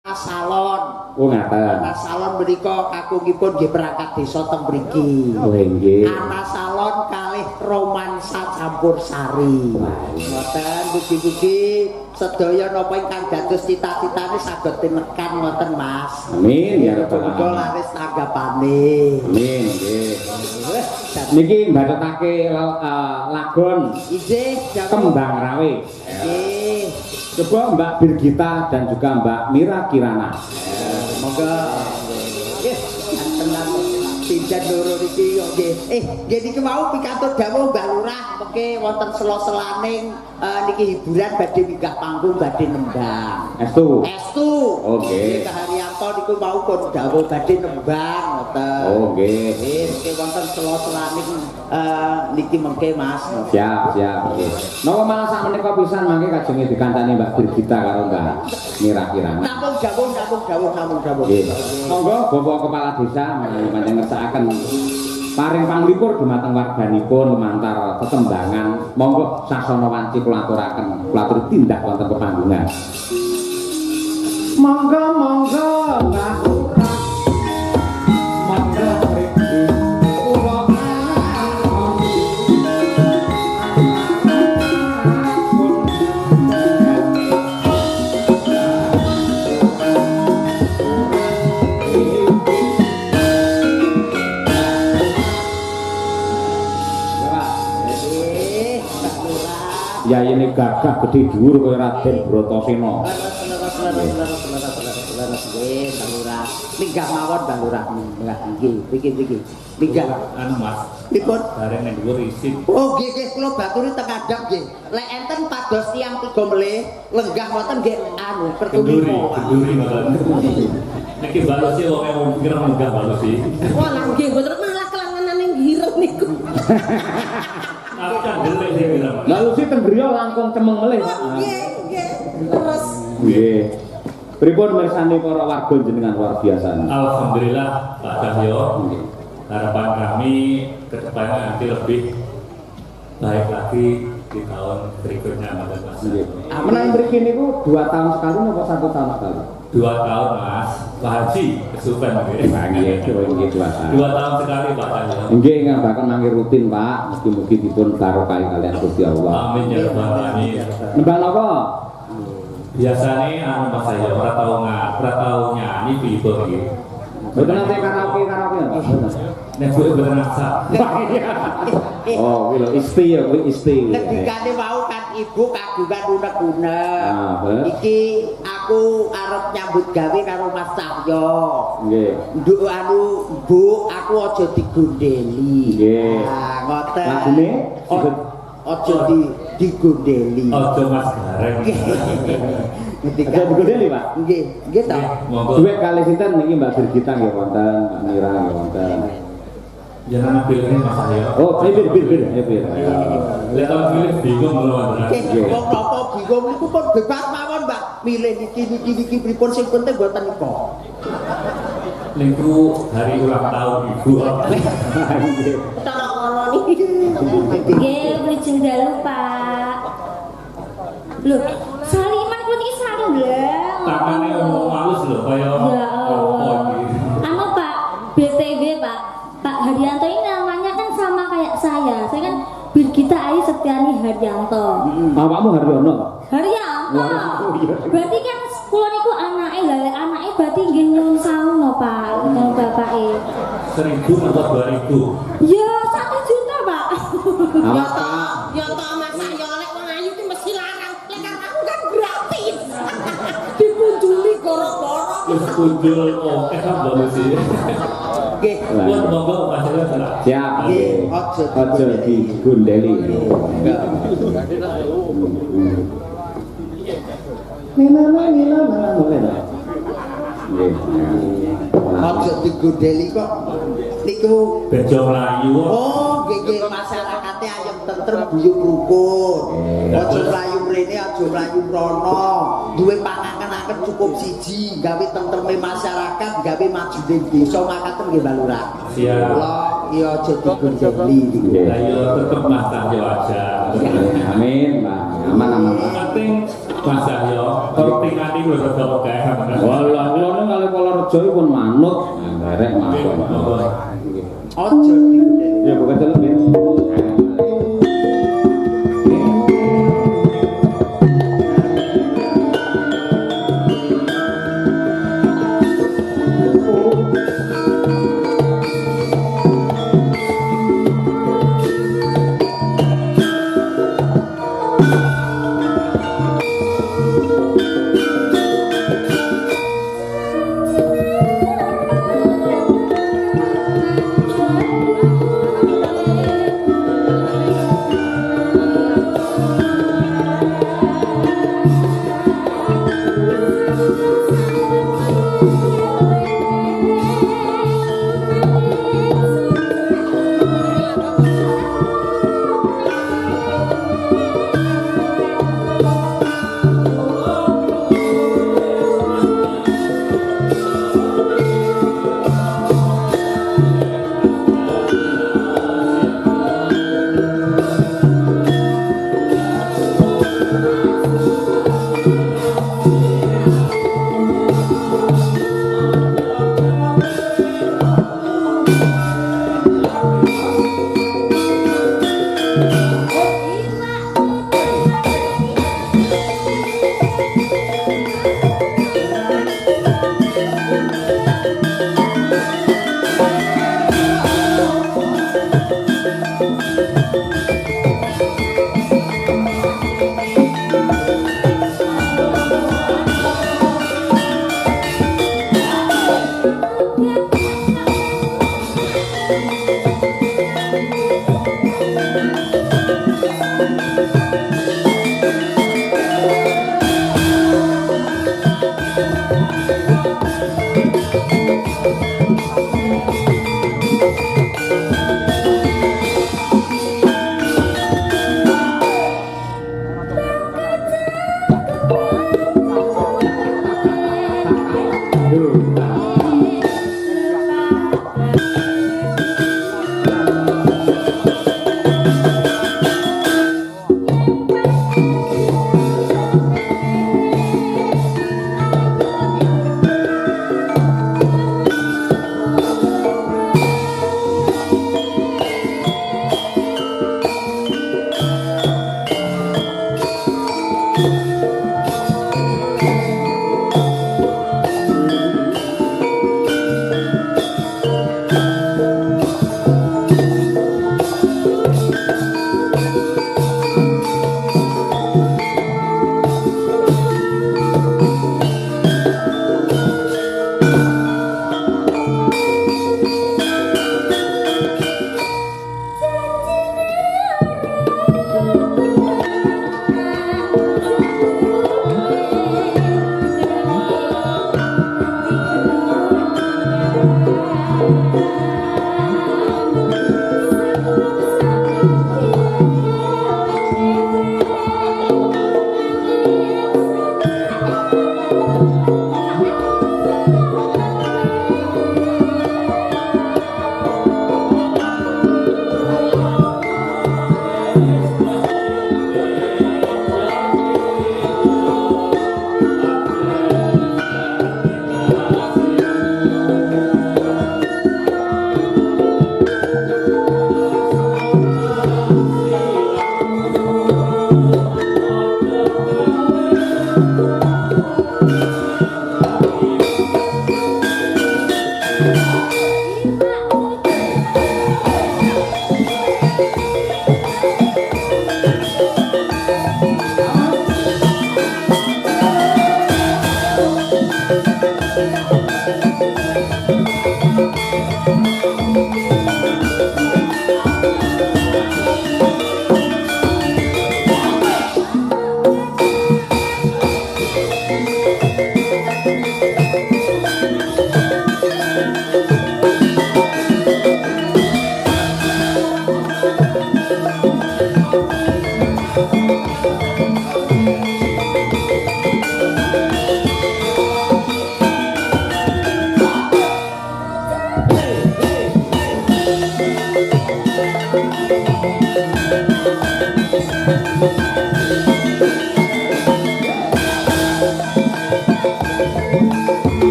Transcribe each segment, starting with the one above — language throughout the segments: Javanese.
Salon. Oh ngaten. Ana salon menika kakungipun nggih perangkat desa teng mriki. Oh nggih. Ana salon kalih romansa campur sari. Ngoten mugi-mugi sedaya napa ingkang dados cita-citane saged tinekan ngoten Mas. Amin ya rabbal Muga alamin. laris tanggapane. Amin nggih. Niki mbatutake lagon Inggih, Kembang Rawe. nggih. Coba Mbak Birgita dan juga Mbak Mira Kirana. Moga nggih tenang pinjen loro iki kok nggih. Nggih niki mau pikantuk dawuh Mbak Lurah mengke wonten sela-selaning niki hiburan badhe minggah panggung badhe nembang. Estu. Estu. Oke. Nggih Haryanto niku mau pun dawuh badhe nembang ngoten. Oh nggih. Nggih wonten sela-selaning niki mengke Mas. Siap, siap. Nggih. Napa malah sak menika pisan mangke kajenge dikancani Mbak Birgita karo Mbak Mira Kirana. Nampung dawuh. Nggih. Monggo Bapak Kepala Desa panjenengan ngersakaken paring panglipur dumateng warganipun lumantar tetembangan. Monggo sasana wanci kula aturaken, kula aturi tindak wonten pepanggungan. Monggo Mbah Lurah. Monggo mriki kula ya ini gagah gede dhuwur kaya Raden Bratasena. Minggah mawon Mbak Lurah. Nggih. Minggah. Anu Mas, Dipun. bareng ning dhuwur isin. Oh nggih kula baturi teng kadang nggih. Lek enten pados tiyang tiga melih lenggah wonten nggih anu pertuni. Genduri malah. Niki balosi wong pikir munggah balosi. Wah, lah nggih mboten malah kelanganane ngireng niku. Akan delek sing bilang. Lalu si tenggriya langkung cemeng melih. Nggih. Terus Nggih. Pripun mirsani para warga jenengan luar biasa. Alhamdulillah Pak Cahyo. Harapan kami ke depannya nanti lebih baik lagi di tahun berikutnya Mas. Nggih. Menang mriki niku 2 tahun sekali napa 1 tahun sekali? 2 tahun Mas, Pak Haji kesupen nggih. Nggih, nggih 2 tahun. 2 tahun sekali Pak Cahyo. Nggih, ngabaken mangke rutin, Pak. Mugi-mugi dipun barokah kalian Gusti Allah. Amin ya rabbal alamin. Nembang napa? Biasanya anu Mas Cahyo ora tau nyanyi pitur iki. Mboten nate karaoke Pak. Nek kuwi berenaksa. Oh, kuwi lho isti ya, kuwi isti. Ngendikane mau kan ibu kagungan unek-unek. Ah, bener. Iki aku arep nyambut gawe karo Mas Cahyo. Nggih. Nduk anu Bu, aku aja digondeli. Nggih. Nah, ngoten. Lagune aja digondeli. Ojo Mas Gareng. Ada digondeli, Pak. Nggih, nggih ta. Monggo. Duit kali sinten niki Mbak Birgita nggih wonten, Mbak Mira nggih wonten. Jangan pilih Mas Cahyo. Oh, bir. Lek tau pilih bingung ngono Mas. Nggih, wong napa bingung niku pun bebas mawon, Mbak. Milih niki pripun sing penting mboten nika. Niku hari ulang tahun Ibu. cara kono niki. Nggih, beli dalu, Pak. Loh, saliman ku niki sarung lho. Tangannya ngomong halus lho kaya Ya Allah. iki. Anu Pak, BTW Pak. Pak Haryanto ini namanya kan sama kayak saya. Saya kan Birgita Ayu Setiani Haryanto. Bapakmu Haryono. Haryanto. Oh, iya. Berarti kan kula niku anake, lha lek anake berarti nggih nyuwun sawu no, Pak, karo bapake. 1000 atau 2000. Ya 1 juta, Pak. Awas, Pak. Ya toh Mas Ayo lek wong ayu ki mesti larang. Lek karo aku kan gratis. Dikunjuli koro-koro. Wis kunjul oke kan balusi. Nggih. Buat monggo Mas Cahyo salah. Siap. Nggih, Aja digondeli. Aja digondeli kok. Niku Bejo mlayu. oh nggih masyarakate ayem tentrem guyub rukun. Aja mlayu mrene, aja mlayu mrono. Duwe pangaken-aken cukup siji, gawe tentreme masyarakat, gawe majune desa makaten nggih Mbak Lurah. Siap. Kula ya aja digondeli niku. Ayo tetep Mas Cahyo aja. Amin, Pak. Aman. Penting Mas Cahyo, kortingane wis rada akeh. Wala kerja pun manut, nderek manut. Ojo digudeli. Ya bukan celuk ya.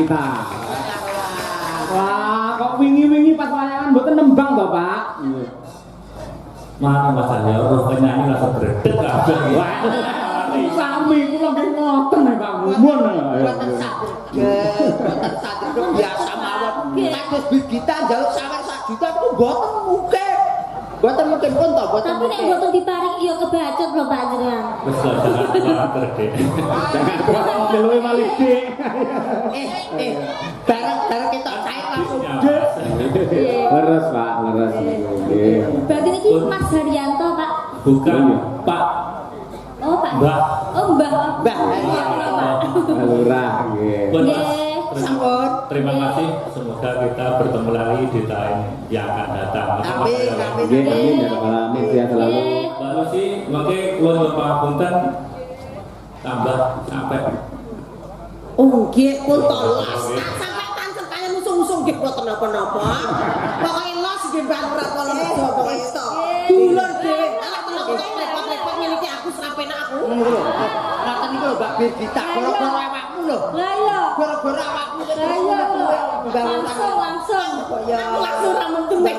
kita. Wah, kok wingi-wingi pas wayangan mboten nembang to, Pak? Mana Mas Aryo, roh penyanyi langsung berdek kabeh. Wah, sami kula nggih ngoten nek Pak Mumun. Boten saged biasa mawon. Kados Birgita njaluk sawer 1 juta itu boten mungkin. Boten mungkin pun to, boten Tapi nek mungkin. boten diparingi ya kebacut lho Pak jenengan. Wis lah, jangan kuwatir, Dek. Jangan kuat deluwe malih Dik. Bareng kita cair langsung. Leres Pak, leres. Nggih. Berarti niki Mas Haryanto, Pak. Bukan Pak Oh, Pak. Mbah. Oh, Mbah. Mbah. Lurah nggih. Pun, Mas. Nggih. Sampun. Terima kasih. Semoga kita bertemu lagi di tahun yang akan datang. Amin, amin. Nggih, amin ya rabbal alamin sehat selalu. Mbak Lucy, mungkin kula nyuwun pangapunten tambah sampai Oh nggih pun tolos. Sampai tancep kaya musuh-musuh nggih boten napa-napa. Pokoke los nggih Mbak Lurah kala meja pokoke iso. Dulur dhewe. Alah repot-repot ngene iki aku serapen aku. Ngoten niku lho Mbak Birgita, gara-gara awakmu lho. Lah iya. Gara-gara awakmu lho. Lah iya lho. Langsung. Ya. Aku langsung ra mentuwek.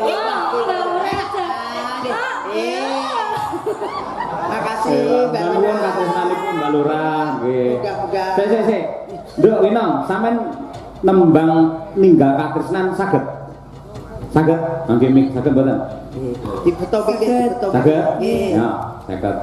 Makasih Mbak Nuwun Lurah. katresnanipun Mbak Lurah nggih. Muga-muga. Sik. Nduk Winong, sampean nembang ninggal katresnan saged. Saged? Nggih, mik saged mboten? Dibeto pikir, dibeto. Saged? Nggih. Ya, saged.